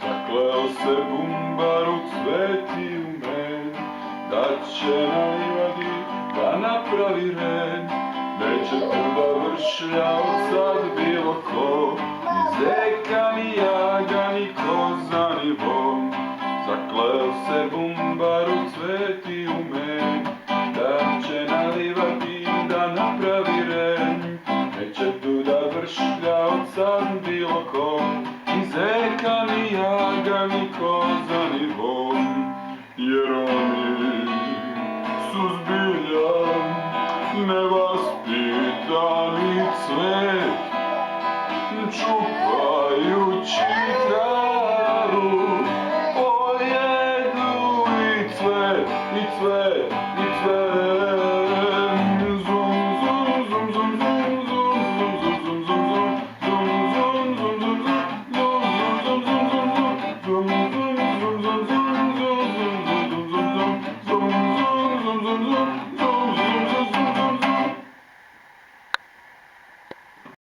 Zakleo se bumbar u cveti u men, da će na livadi da napravi ren. Neće tu da vršlja od sad bilo ko, ni zeka, ni jaga, ni koza, ni von. Zakleo se bumbar u cveti u men, da će nalivati da napravi ren. Neće tu da vršlja od sad bilo ko, ni zeka, ni jaga, ni koza, ni von. Jer oni su zbilja nevaspitani cvet, čupajući